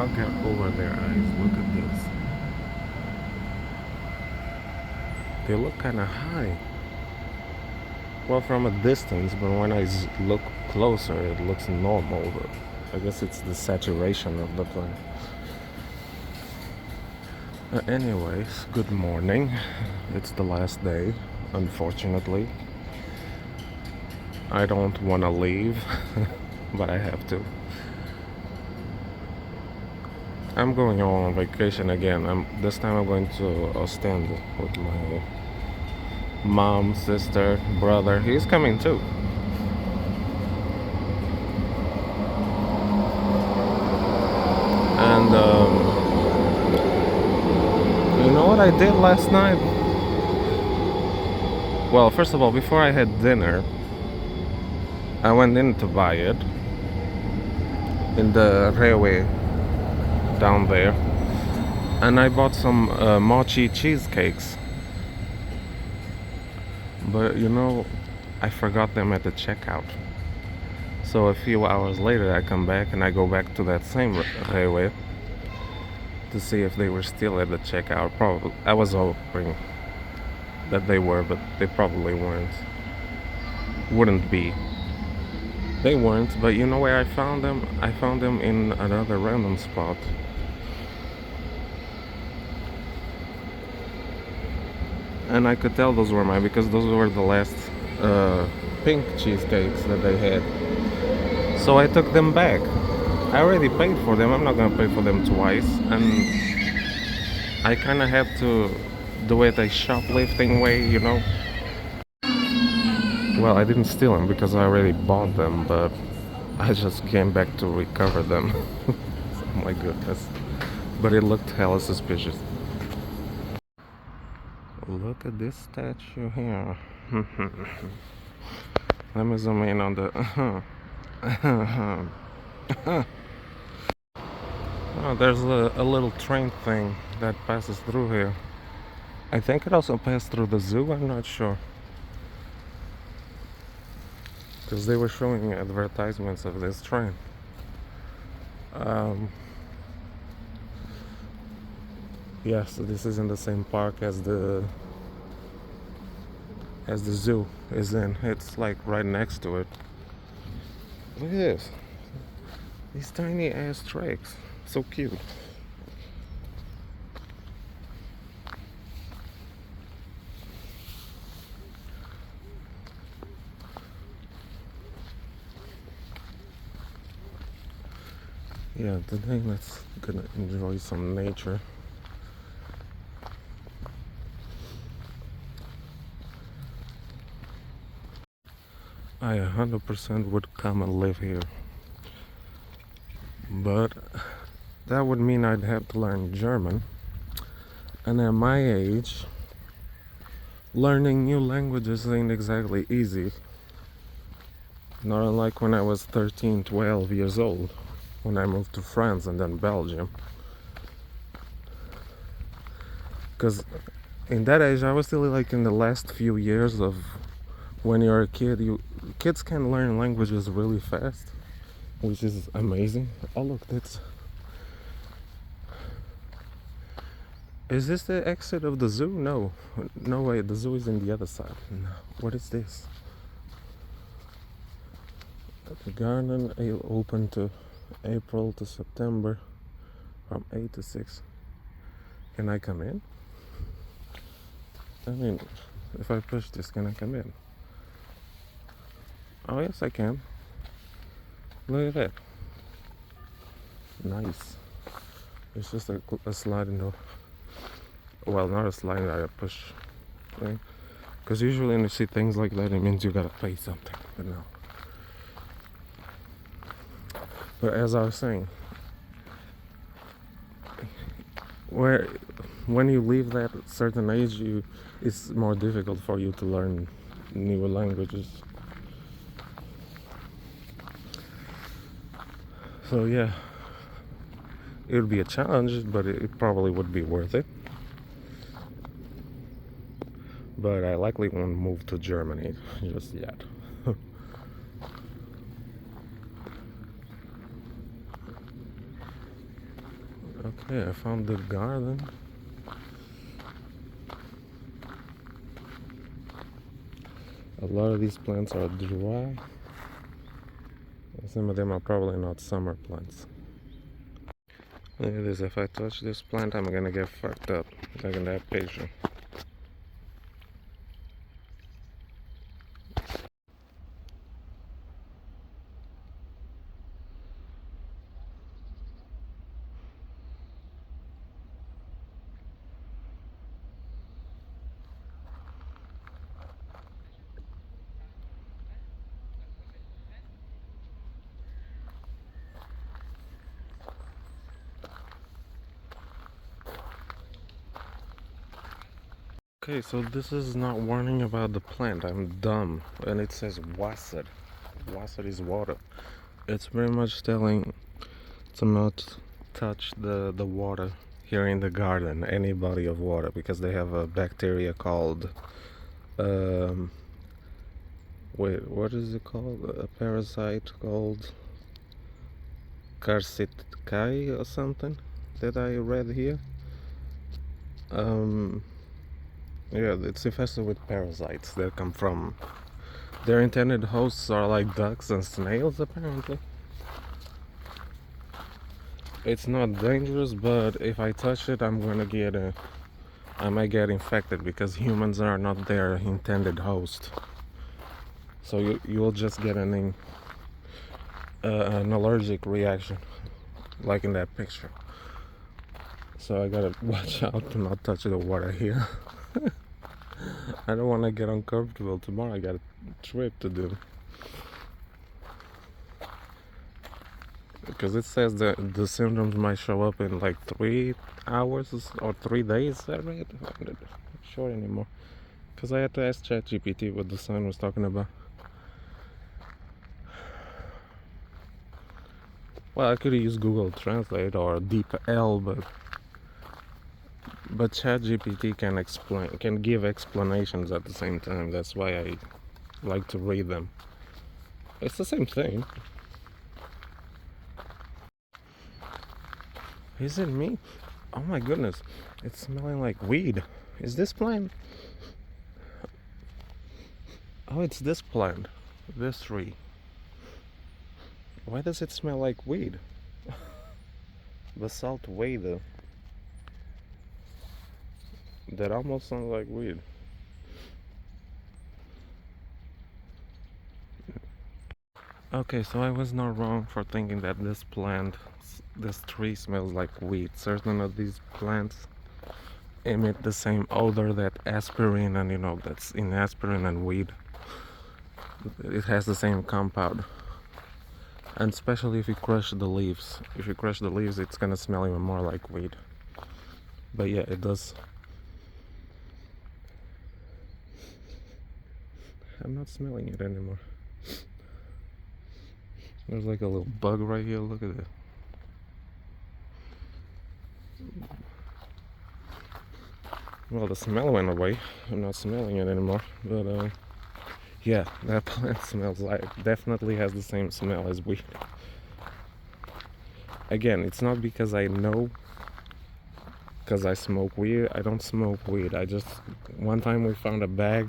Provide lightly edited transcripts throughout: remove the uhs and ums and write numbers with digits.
I'll get over their eyes. Look at this. They look kind of high. Well, from a distance, but when I look closer, it looks normal. But I guess it's the saturation of the plane. Anyways, good morning. It's the last day, unfortunately. I don't want to leave, but I have to. I'm going on vacation again. This time I'm going to Ostend with my mom, sister, brother. He's coming too. And you know what I did last night? Well, first of all, before I had dinner, I went in to buy it in the railway down there, and I bought some mochi cheesecakes. But you know, I forgot them at the checkout. So a few hours later, I come back and I go back to that same railway to see if they were still at the checkout. Probably, I was hoping that they were, but they probably weren't. Wouldn't be. They weren't, but you know where I found them? I found them in another random spot. And I could tell those were mine because those were the last pink cheesecakes that they had. So I took them back. I already paid for them. I'm not gonna pay for them twice. And I kind of had to do it a shoplifting way, you know. Well, I didn't steal them because I already bought them, but I just came back to recover them. Oh my goodness. But it looked hella suspicious. Look at this statue here. Let me zoom in on the... Oh, there's a little train thing that passes through here. I think it also passed through the zoo, I'm not sure. Because they were showing advertisements of this train. Yes, this is in the same park as the zoo is in. It's like right next to it. Look at this. These tiny ass tracks. So cute. Yeah, today let's gonna enjoy some nature. I 100% would come and live here, but that would mean I'd have to learn German, and at my age, learning new languages ain't exactly easy. Not unlike when I was 13, 12 years old, when I moved to France and then Belgium. Because in that age, I was still like in the last few years of when you're a kid. Kids can learn languages really fast, which is amazing. Oh look, is this the exit of the zoo? No, no way, the zoo is in the other side. No. What is this? The garden open to April to September from 8 to 6. Can I come in? I mean, if I push this, can I come in? Oh yes, I can. Look at that. Nice. It's just a sliding door. Well, not a sliding door, a push thing. Because usually when you see things like that, it means you gotta pay something. But no. But as I was saying, when you leave that certain age, it's more difficult for you to learn new languages. So yeah, it would be a challenge, but it probably would be worth it. But I likely won't move to Germany just yet. Yeah, I found the garden. A lot of these plants are dry. Some of them are probably not summer plants. Look at this, if I touch this plant, I'm gonna get fucked up. Look at that picture. Okay, so this is not warning about the plant. I'm dumb. And it says Wasser. Wasser is water. It's very much telling to not touch the water here in the garden, any body of water, because they have a bacteria called wait, what is it called? A parasite called Karsitkai or something that I read here. Yeah, it's infested with parasites that come from their intended hosts are like ducks and snails, apparently. It's not dangerous, but if I touch it, I might get infected because humans are not their intended host. So you'll just get an allergic reaction, like in that picture. So I gotta watch out to not touch the water here. I don't want to get uncomfortable tomorrow. I got a trip to do. Because it says that the symptoms might show up in like 3 hours or 3 days. I read. I'm not sure anymore. Because I had to ask ChatGPT what the sign was talking about. Well, I could use Google Translate or DeepL, but ChatGPT can give explanations at the same time. That's why I like to read them. It's the same thing. Is it me? Oh my goodness, it's smelling like weed. Is this plant? Oh, it's this plant. This tree. Why does it smell like weed? Basalt weed. That almost sounds like weed. Okay, so I was not wrong for thinking that this tree smells like weed. Certain of these plants emit the same odor that aspirin and that's in aspirin and weed. It has the same compound. And especially if you crush the leaves. If you crush the leaves, it's gonna smell even more like weed. But yeah, it does. I'm not smelling it anymore. There's like a little bug right here. Look at it. Well, the smell went away. I'm not smelling it anymore. But yeah, that plant smells definitely has the same smell as weed. Again, it's not because I know, because I smoke weed. I don't smoke weed. One time we found a bag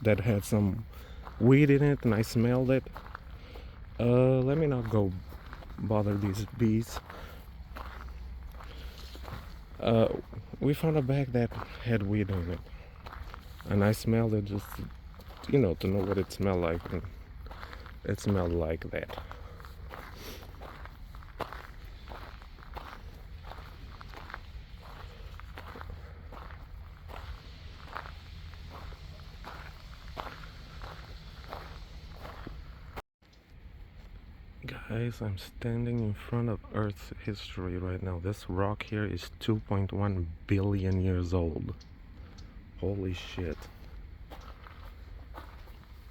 that had some weed in it and I smelled it. Let me not go bother these bees. We found a bag that had weed in it, and I smelled it just, to know what it smelled like, and it smelled like that. Guys, I'm standing in front of Earth's history right now. This rock here is 2.1 billion years old. Holy shit.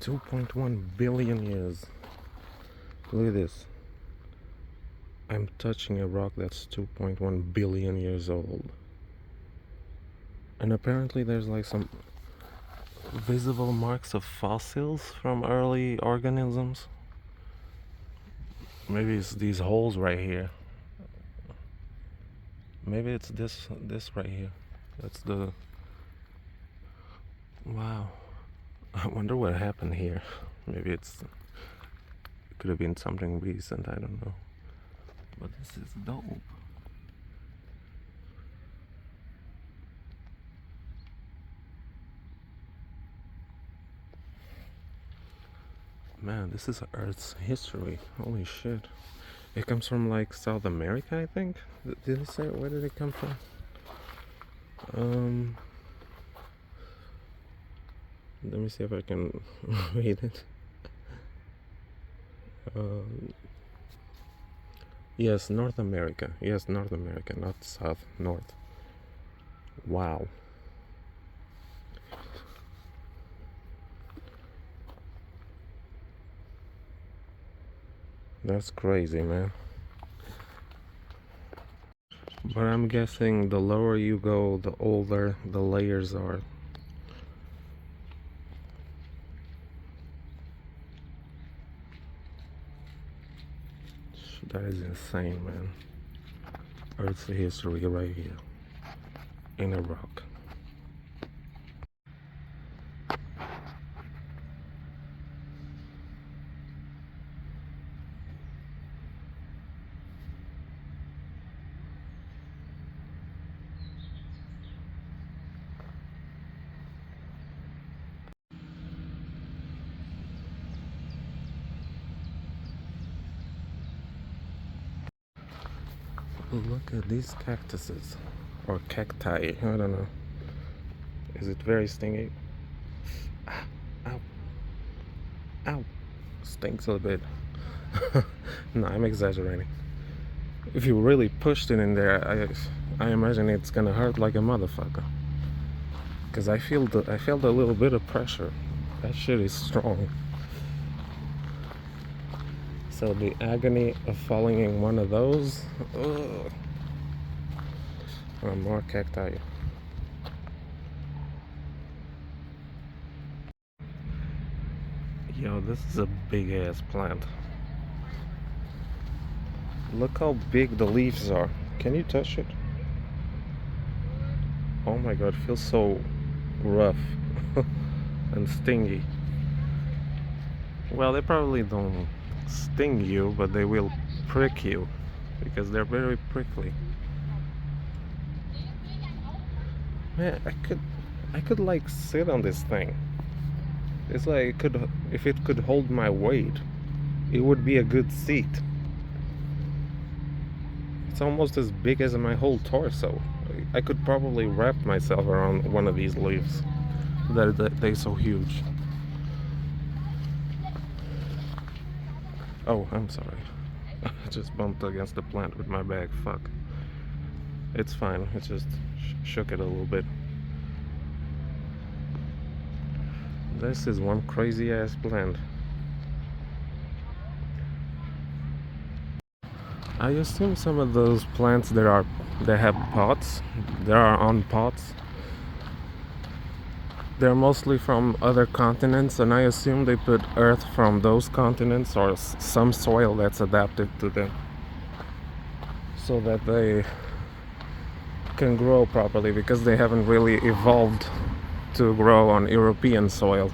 2.1 billion years. Look at this. I'm touching a rock that's 2.1 billion years old. And apparently there's like some visible marks of fossils from early organisms. Maybe it's these holes right here. Maybe it's this right here. That's the... Wow. I wonder what happened here. Maybe it could have been something recent, I don't know. But this is dope. Man, this is Earth's history. Holy shit. It comes from like South America, I think. Did it say where did it come from? Let me see if I can read it. Yes, North America. Yes, North America, not South, North. Wow. That's crazy, man. But I'm guessing the lower you go, the older the layers are. That is insane, man. Earth's history right here in a rock. Look at these cactuses, or cacti, I don't know. Is it very stingy? Ow. Ow. Stinks a bit. No, I'm exaggerating. If you really pushed it in there, I imagine it's gonna hurt like a motherfucker. Cause I felt a little bit of pressure. That shit is strong. So the agony of falling in one of those. Ugh. Or more cacti. Yo, this is a big ass plant. Look how big the leaves are. Can you touch it? Oh my god, it feels so rough and stingy. Well, they probably don't sting you, but they will prick you because they're very prickly. Man, I could like sit on this thing. It's like if it could hold my weight, it would be a good seat. It's almost as big as my whole torso. I could probably wrap myself around one of these leaves. They're so huge. Oh, I'm sorry. I just bumped against the plant with my bag. Fuck. It's fine. It just shook it a little bit. This is one crazy ass plant. I assume some of those plants they have pots. They are on pots. They're mostly from other continents, and I assume they put earth from those continents or some soil that's adapted to them, so that they can grow properly, because they haven't really evolved to grow on European soil.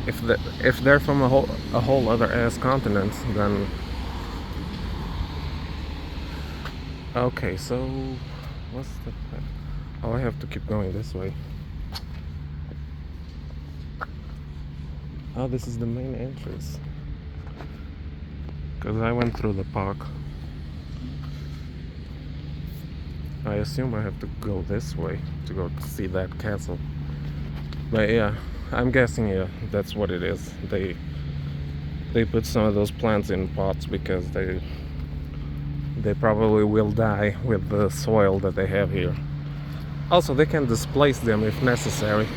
If they're from a whole other ass continent, then okay. So what's the plan? Oh, I have to keep going this way. Oh, this is the main entrance, because I went through the park. I assume I have to go this way to go see that castle. But yeah, I'm guessing, yeah, that's what it is. They put some of those plants in pots because they probably will die with the soil that they have here. Also, they can displace them if necessary,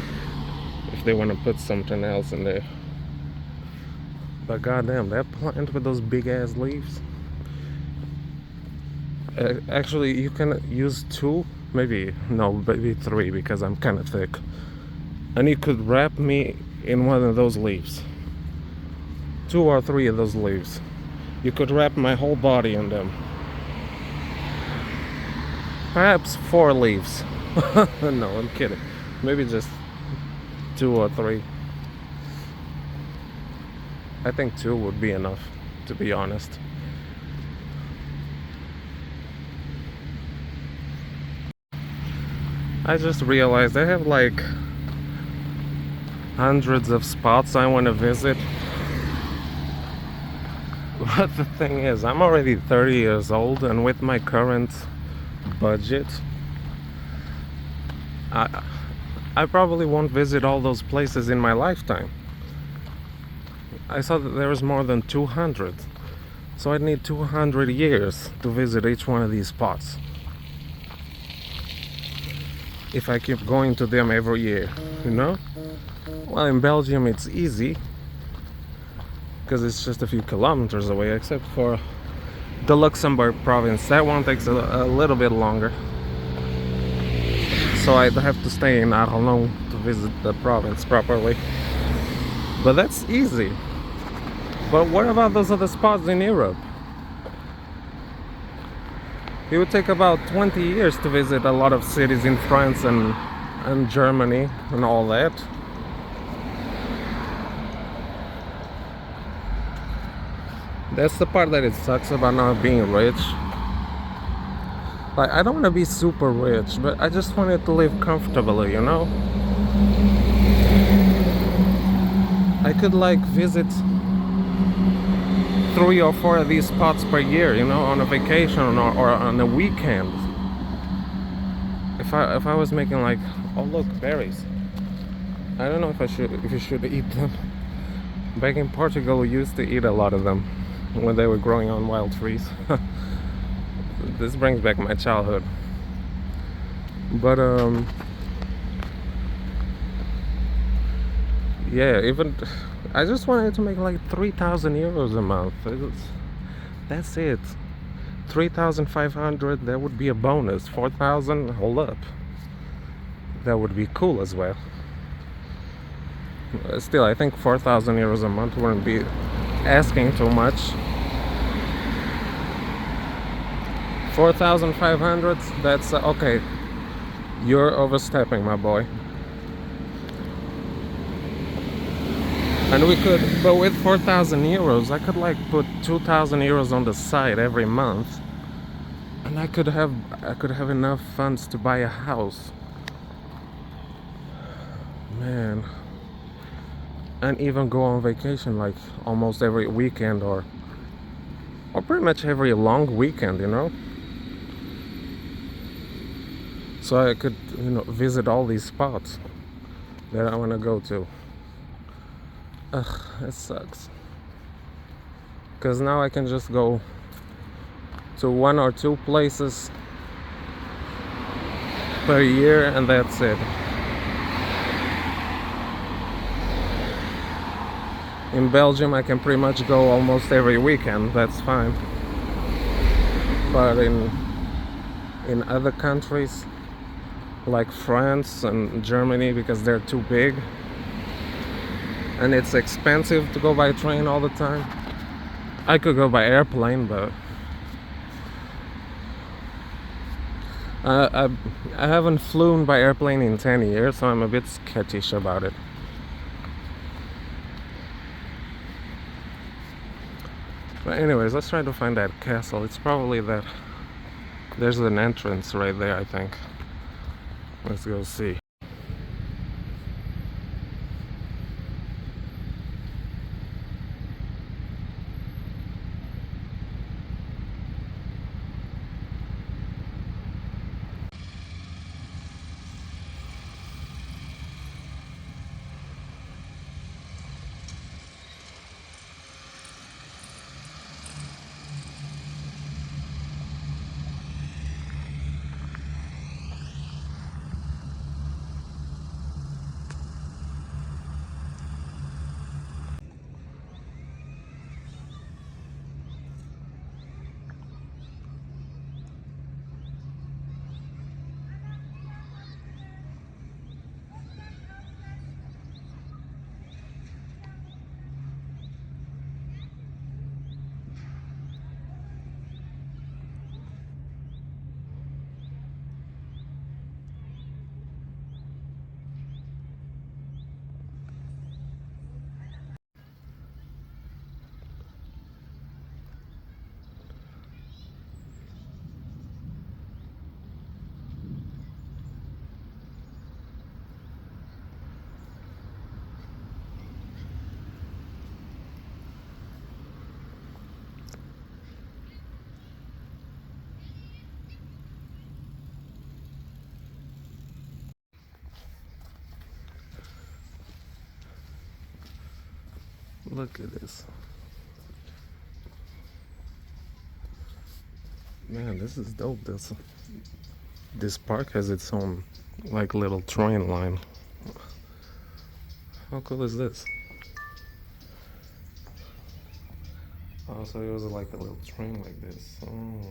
if they want to put something else in there. But goddamn, that plant with those big ass leaves. Actually, you can use two, maybe 3, because I'm kind of thick. And you could wrap me in one of those leaves. 2 or 3 of those leaves. You could wrap my whole body in them. Perhaps 4 leaves. No, I'm kidding. Maybe just 2 or 3. I think 2 would be enough, to be honest. I just realized I have like hundreds of spots I want to visit. But the thing is, I'm already 30 years old, and with my current budget, I probably won't visit all those places in my lifetime. I saw that there was more than 200, so I'd need 200 years to visit each one of these spots if I keep going to them every year, you know? Well, in Belgium it's easy because it's just a few kilometers away, except for the Luxembourg province. That one takes a little bit longer, so I'd have to stay in Arlon to visit the province properly. But that's easy. But what about those other spots in Europe? It would take about 20 years to visit a lot of cities in France and Germany and all that. That's the part that it sucks about not being rich. Like, I don't want to be super rich, but I just wanted to live comfortably, you know? I could like visit 3 or 4 of these spots per year, you know, on a vacation or on a weekend. If I was making like, oh look, berries. I don't know if you should eat them. Back in Portugal, we used to eat a lot of them when they were growing on wild trees. This brings back my childhood. But yeah, even I just wanted to make like 3,000 euros a month. That's it. 3,500, that would be a bonus. 4,000, hold up. That would be cool as well. Still, I think 4,000 euros a month wouldn't be asking too much. 4,500, that's okay. You're overstepping, my boy. And we could, but with 4,000 euros, I could like put 2,000 euros on the side every month, and I could have enough funds to buy a house. Man, and even go on vacation like almost every weekend, or pretty much every long weekend, you know. So I could, you know, visit all these spots that I want to go to. Ugh, it sucks. Because now I can just go to 1 or 2 places per year, and that's it. In Belgium, I can pretty much go almost every weekend. That's fine. But in other countries, like France and Germany, because they're too big, and it's expensive to go by train all the time. I could go by airplane, but I haven't flown by airplane in 10 years, so I'm a bit skittish about it. But anyways, let's try to find that castle. It's probably that. There's an entrance right there, I think. Let's go see. Look at this. Man, this is dope. This park has its own like little train line. How cool is this? Oh, so it was like a little train like this. Oh.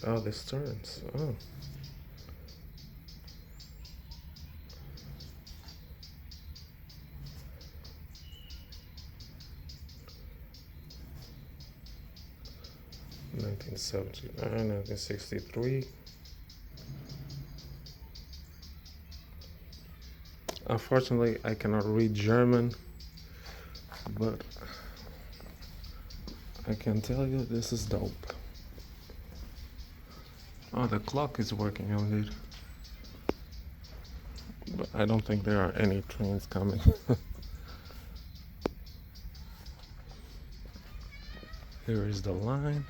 Oh, this turns. Oh. (1979, 1963). Unfortunately, I cannot read German, but I can tell you this is dope. Oh, the clock is working indeed. But I don't think there are any trains coming. Here is the line.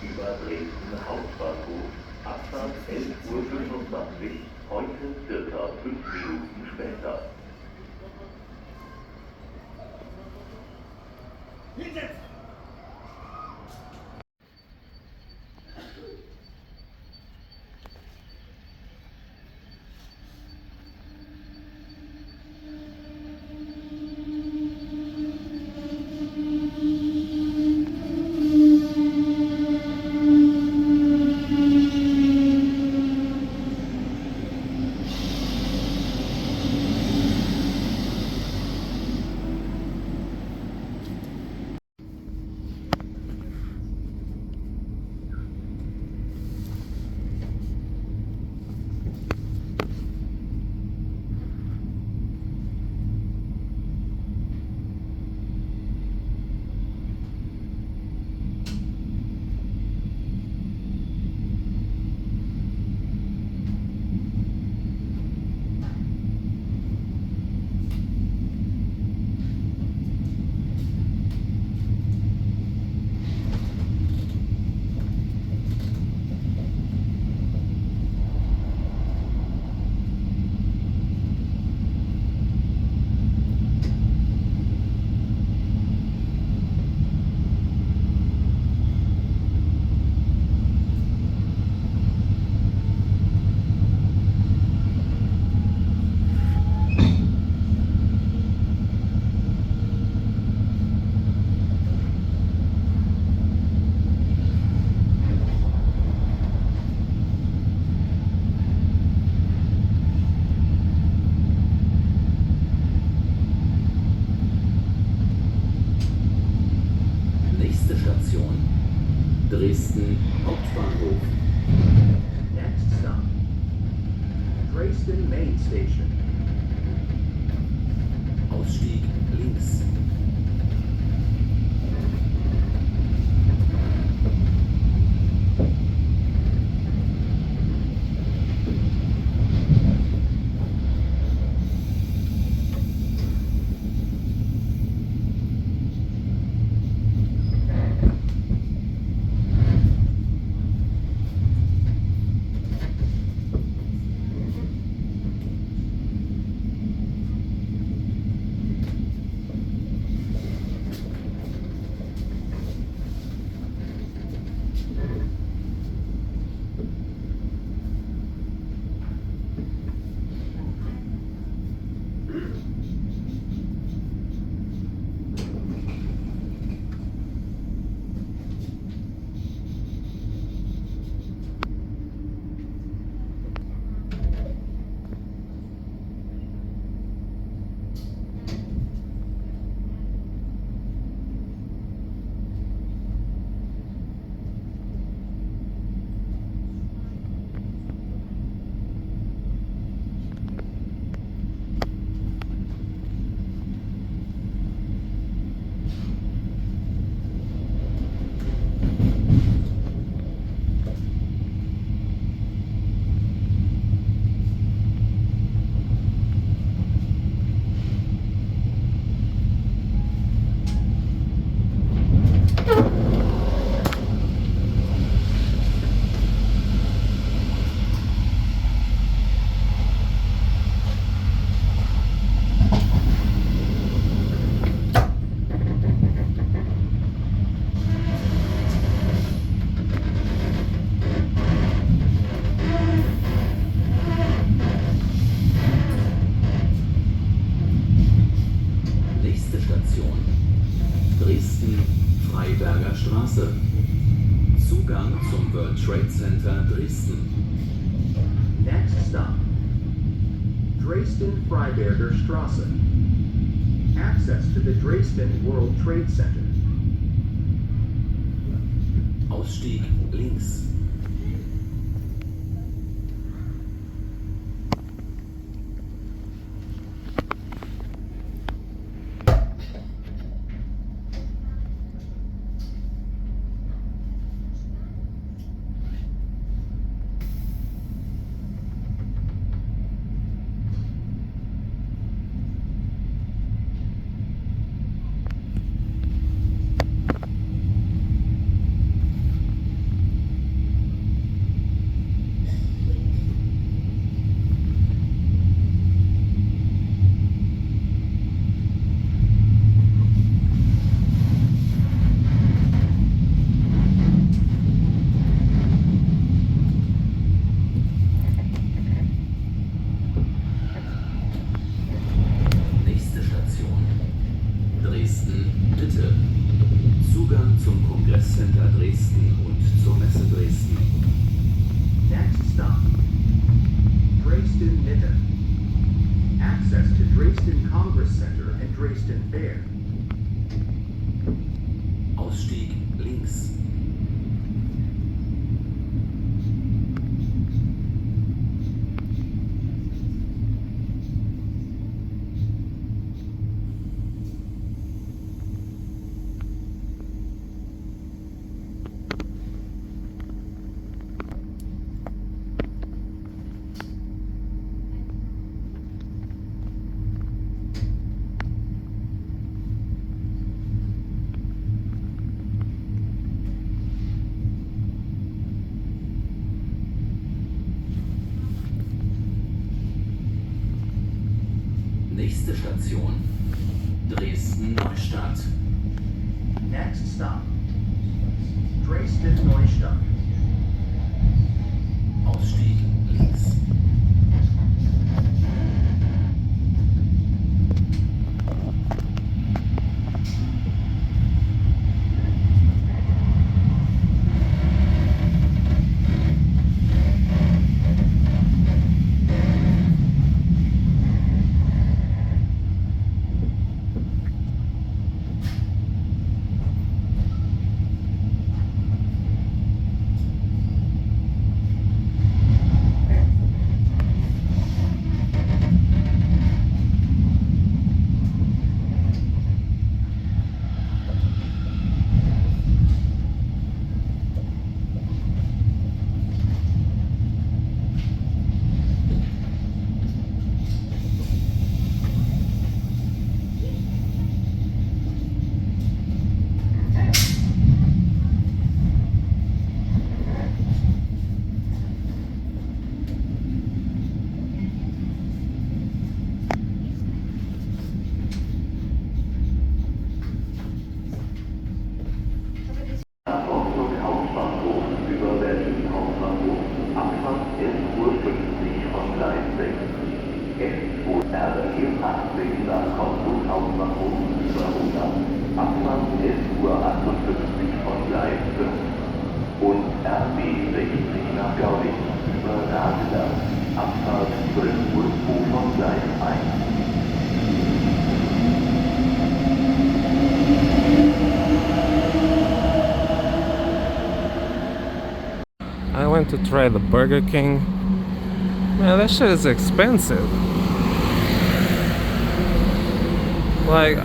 Über Dresden Hauptbahnhof. Abfahrt 11:25 Uhr, heute circa 5 Minuten später. Dresden Main Station. Ausstieg links. Dresden-Freiberger Straße. Zugang zum World Trade Center Dresden. Next stop, Dresden-Freiberger Straße. Access to the Dresden World Trade Center. Ausstieg links. Dresden-Mitte. Zugang zum Kongresscenter Dresden und zur Messe Dresden. Next stop, Dresden-Mitte. Access to Dresden Congress Center and Dresden Fair. Ausstieg links. Nächste Station, Dresden-Neustadt. Next stop, Dresden-Neustadt. Ausstieg links. Es wurde RE 18 von Ludwigshafen nach oben über 100. Abfahrt 11:58 Uhr von Gleis 5. Und RB 60 nach Görlitz über Radeberg. Abfahrt 12:02 Uhr von Gleis 1. I went to try the Burger King. Man, that shit is expensive. Like,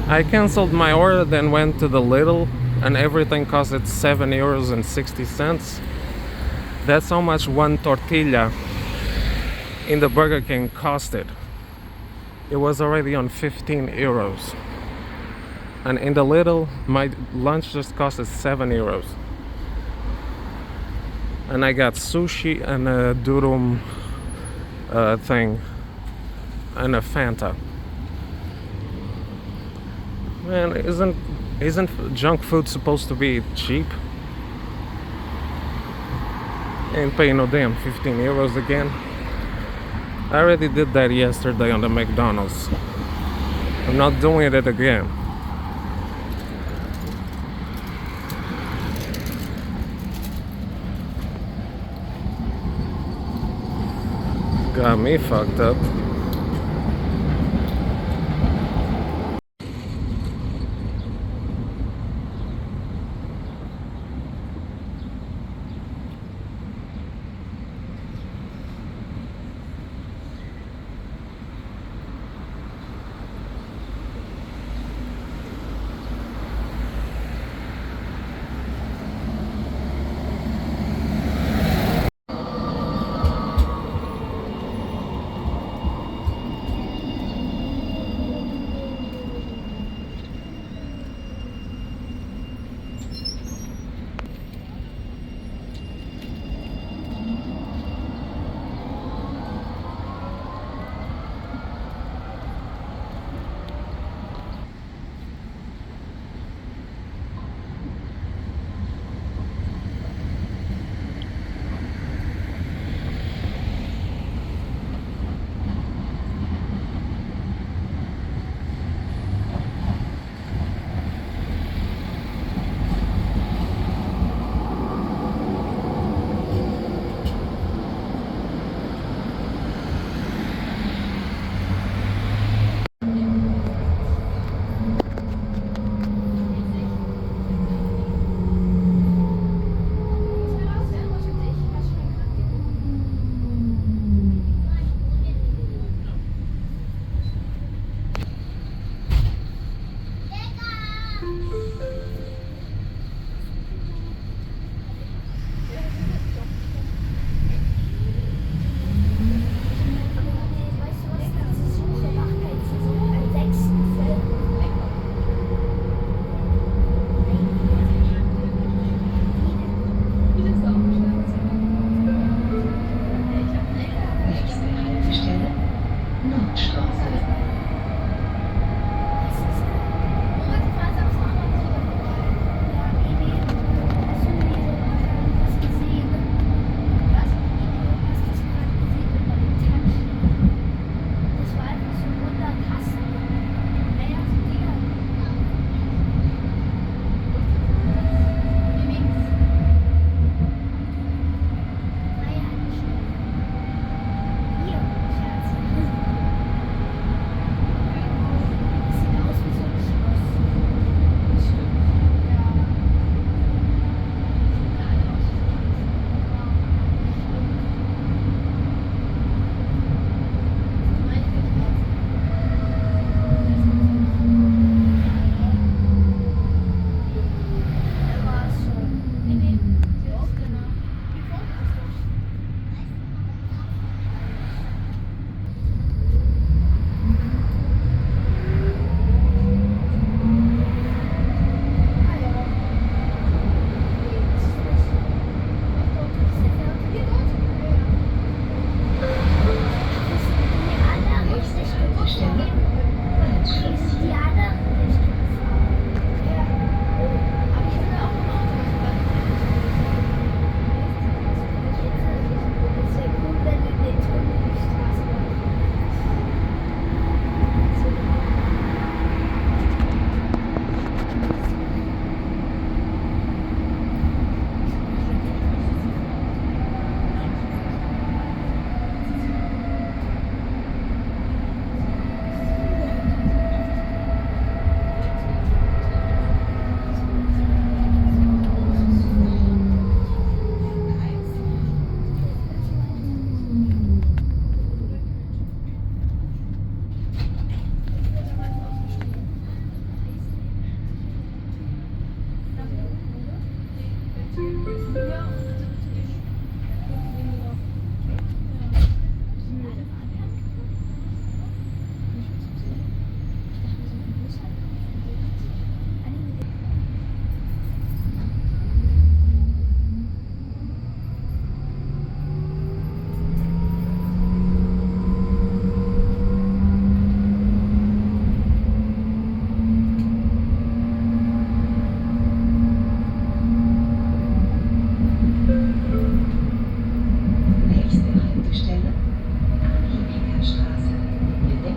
I canceled my order, then went to the Lidl, and everything costed €7.60. That's how much one tortilla in the Burger King costed. It was already on €15. And in the Lidl, my lunch just costed €7. And I got sushi and a durum thing and a Fanta. Man, isn't junk food supposed to be cheap? Ain't paying no damn €15 again. I already did that yesterday on the McDonald's. I'm not doing it again. Got me fucked up.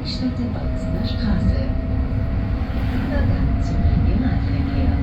Städtebautzner Straße. Übergang zum Regionalverkehr.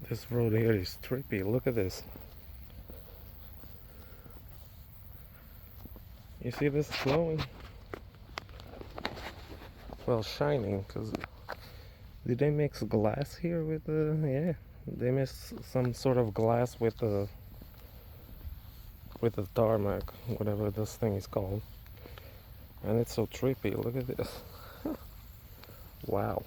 This road here is trippy. Look at this. You see this glowing? Well, shining, because did they mix glass here with the, yeah, they mix some sort of glass with the tarmac, whatever this thing is called. And it's so trippy. Look at this. Wow.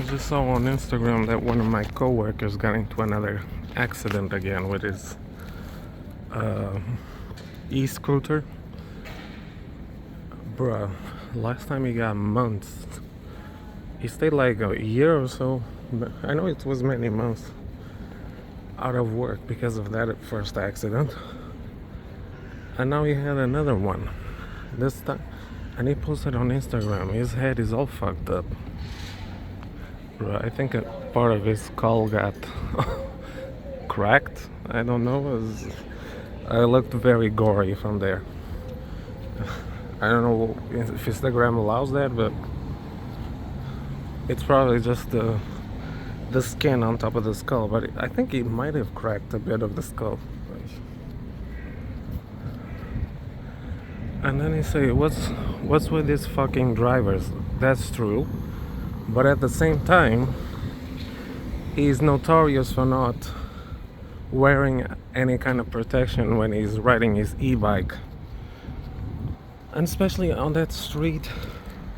just saw on Instagram that one of my coworkers got into another accident again with his e-scooter. Bruh, last time he got months. He stayed like a year or so. But I know it was many months out of work because of that first accident. And now he had another one. This time, and he posted on Instagram. His head is all fucked up. Bruh, I think a part of his skull got cracked. I don't know. I looked very gory from there. I don't know if Instagram allows that, but it's probably just the skin on top of the skull. But I think he might have cracked a bit of the skull. And then he say, what's with these fucking drivers? That's true. But at the same time, he's notorious for not wearing any kind of protection when he's riding his e-bike. And especially on that street.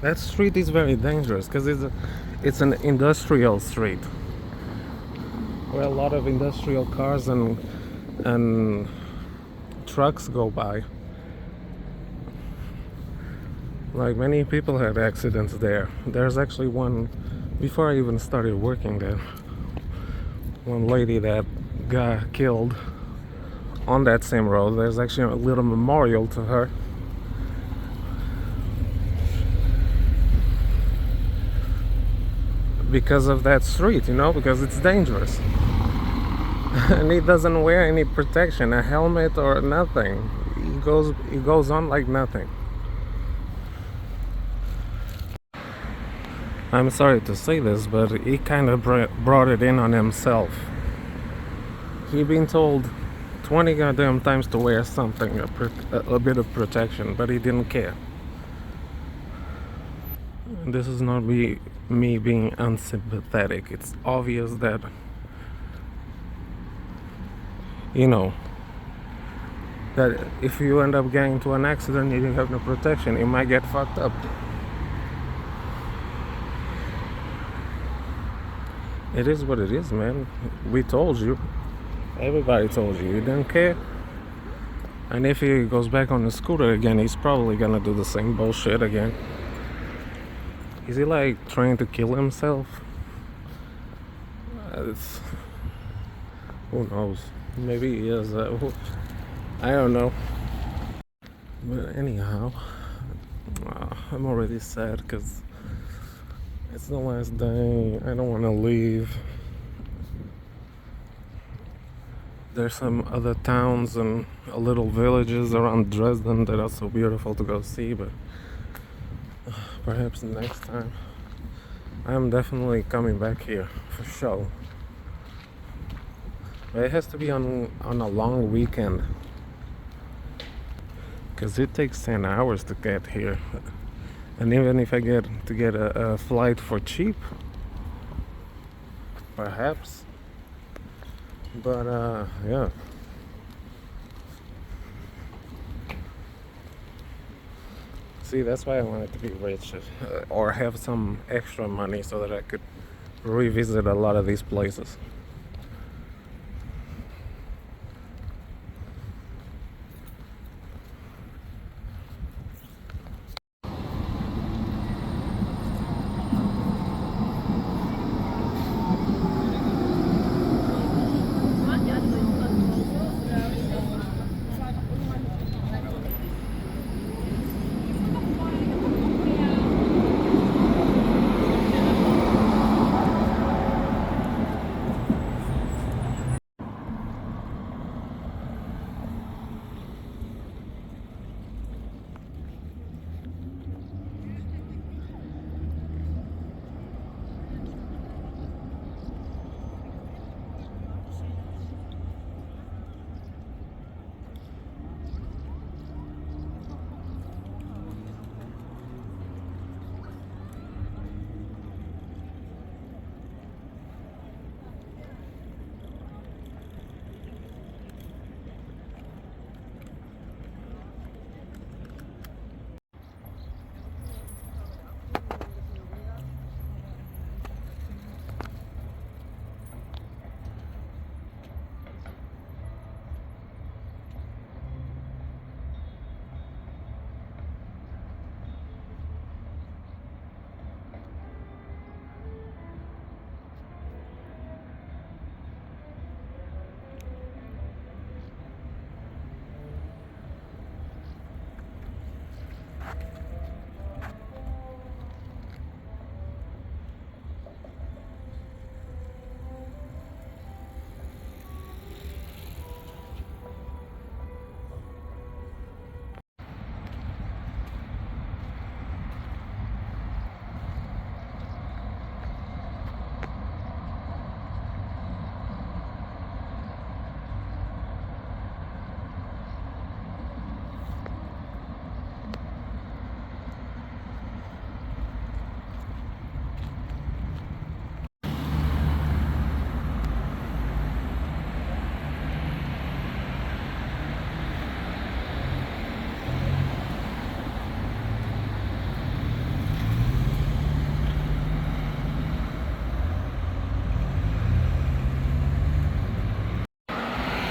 That street is very dangerous because it's an industrial street where a lot of industrial cars and trucks go by. Like, many people had accidents there. There's actually one, before I even started working there, one lady that got killed on that same road. There's actually a little memorial to her. Because of that street, you know, because it's dangerous. And he doesn't wear any protection, a helmet or nothing. He goes on like nothing. I'm sorry to say this, but he kind of brought it in on himself. He been told 20 goddamn times to wear something, a bit of protection, but he didn't care. This is not me being unsympathetic. It's obvious that, you know, that if you end up getting into an accident and you have no protection, you might get fucked up. It is what it is, man. We told you. Everybody told you. You didn't care. And if he goes back on the scooter again, he's probably gonna do the same bullshit again. Is he like trying to kill himself? Who knows? Maybe he is. I don't know. But anyhow, I'm already sad because it's the last day. I don't want to leave. There's some other towns and little villages around Dresden that are so beautiful to go see, but perhaps next time. I'm definitely coming back here for sure. But it has to be on a long weekend, because it takes 10 hours to get here. And even if I get a flight for cheap, perhaps. But yeah. See, that's why I wanted to be rich, or have some extra money so that I could revisit a lot of these places.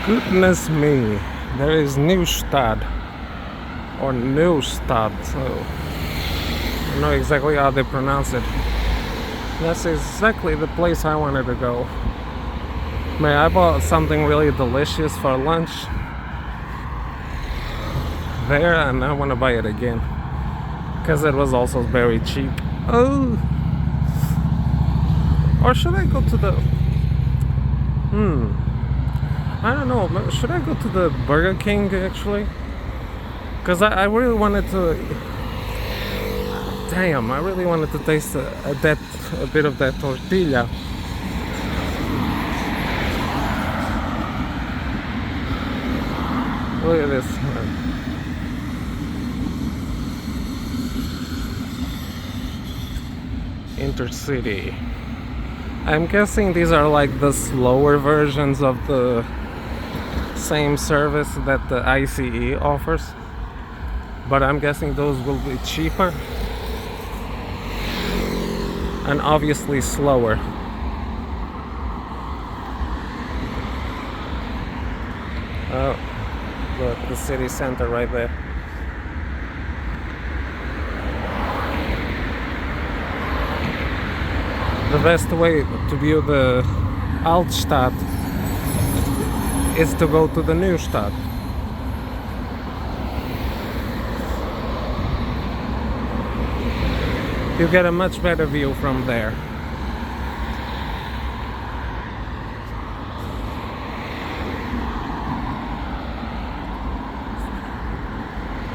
Goodness me, there is Neustadt or Neustadt, so I don't know exactly how they pronounce it. That's exactly the place I wanted to go. Man, I bought something really delicious for lunch there, and I want to buy it again because it was also very cheap. Oh, or should I go to the I don't know, should I go to the Burger King actually? Because I really wanted to, damn, I really wanted to taste a bit of that tortilla. Look at this. Intercity. I'm guessing these are like the slower versions of the same service that the ICE offers, but I'm guessing those will be cheaper and obviously slower. Oh, look, the city center right there. The best way to view the Altstadt is to go to the Neustadt. You get a much better view from there.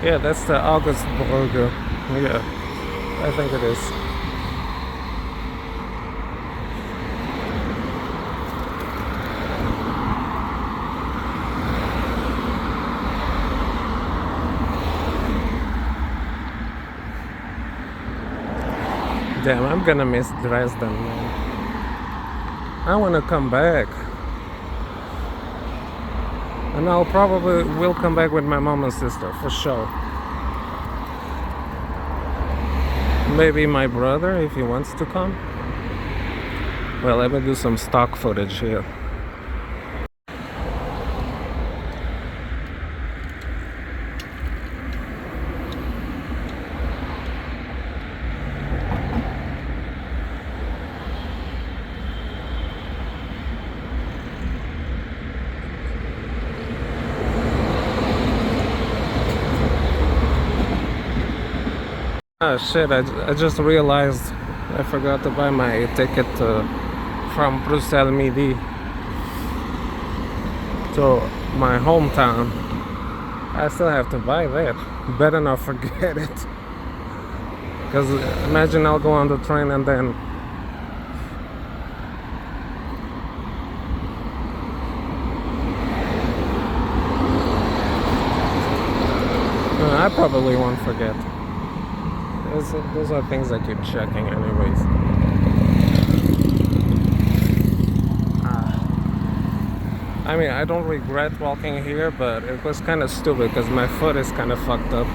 Yeah, that's the Augustbrücke. Yeah, I think it is. Damn, I'm gonna miss Dresden, man. I wanna come back. And I'll probably will come back with my mom and sister, for sure. Maybe my brother, if he wants to come. Well, let me do some stock footage here. Ah shit, I just realized I forgot to buy my ticket from Bruxelles Midi to my hometown. I still have to buy that. Better not forget it. Because imagine I'll go on the train and then I probably won't forget. Those are things I keep checking anyways. I mean, I don't regret walking here, but it was kind of stupid because my foot is kind of fucked up.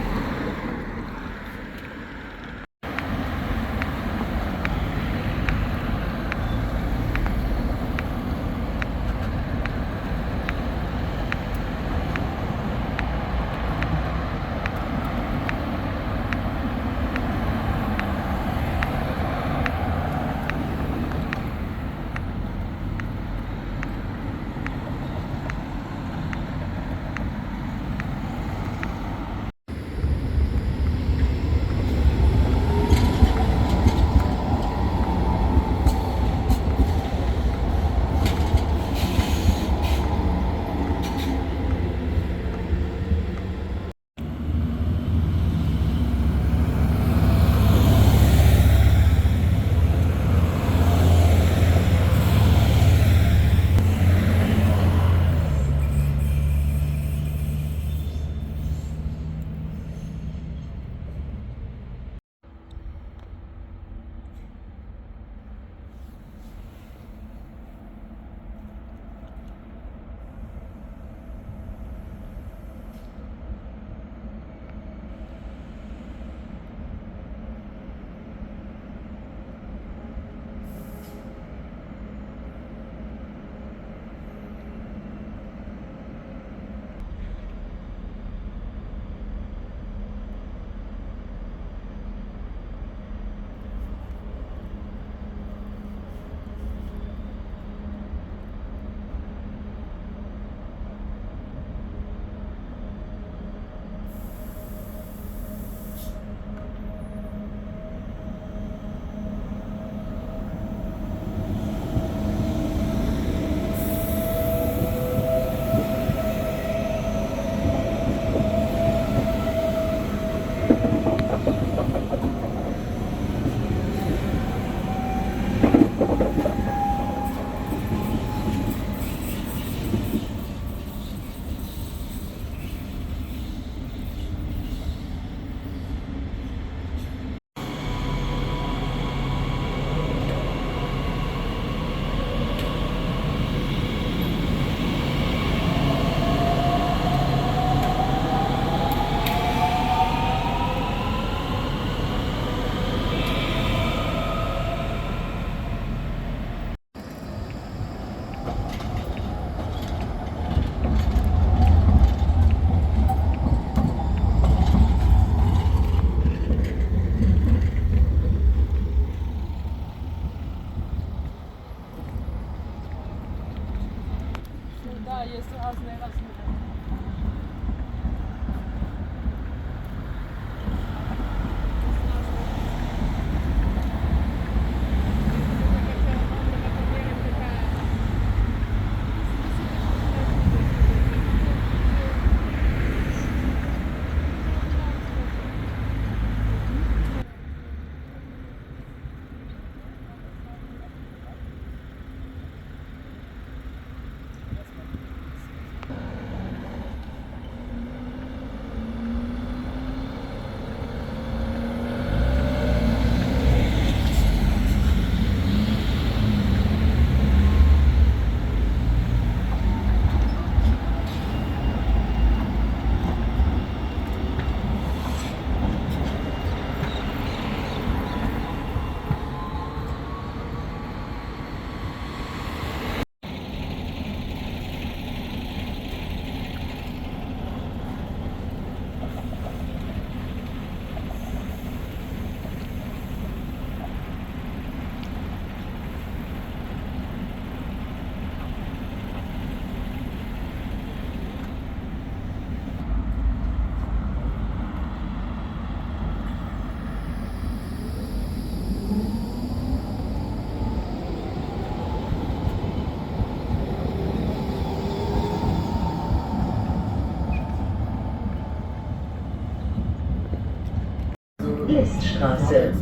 Straße.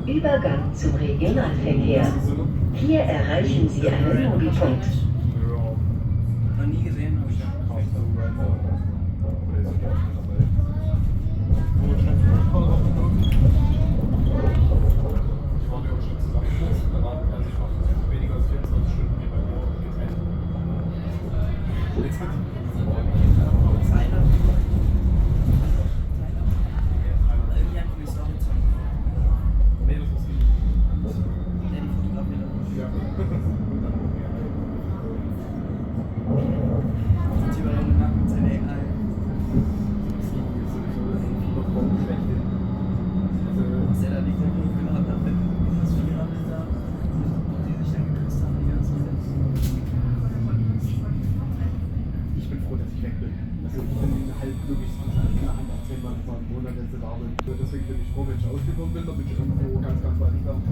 Übergang zum Regionalverkehr. Hier erreichen Sie einen Mobilpunkt. Noch nie gesehen, habe ich ja. Deswegen bin ich froh, wenn ich ausgekommen bin, damit ich irgendwo ganz, ganz weit weg. Also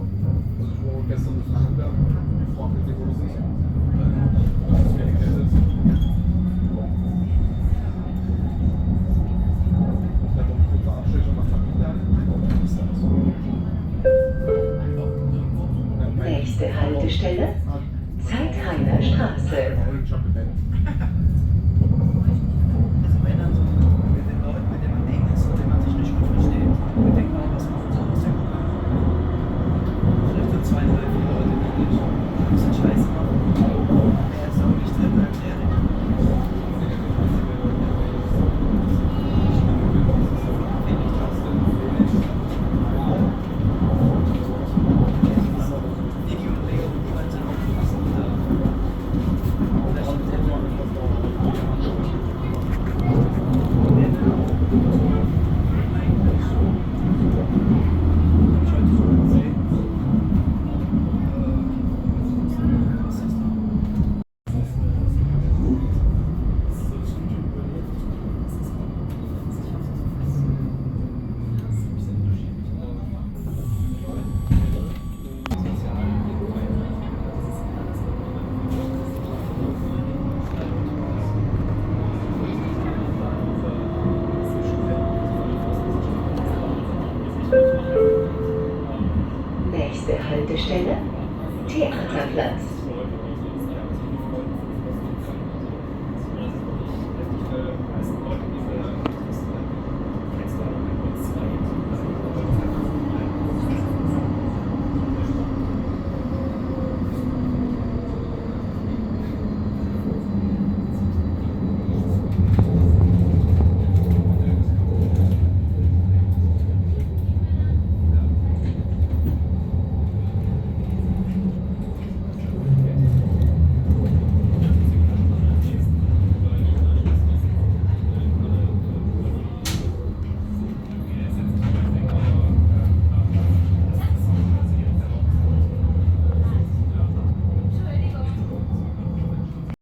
ich war gestern bis Nachmittag, ich frage mich nicht, wo das ist. Das ist mir gekettet. Dann noch ein kurzer Abstecher nach Nachmittag. Nächste Haltestelle, Zeithainer Straße. Ich hab gepennt. Also wenn dann so mit den Leuten, mit denen man eng ist und denen man sich nicht gut versteht, dann denkt man auch, was man so ausdenken kann. Vielleicht so 2, 3, 4 Leute, die nicht ein bisschen Scheiße machen. Der ist auch nicht drin, bleibt ehrlich. Niki und Leo und Joel sind auch gelassen da. Vielleicht sind sie Nächste Haltestelle, Theaterplatz.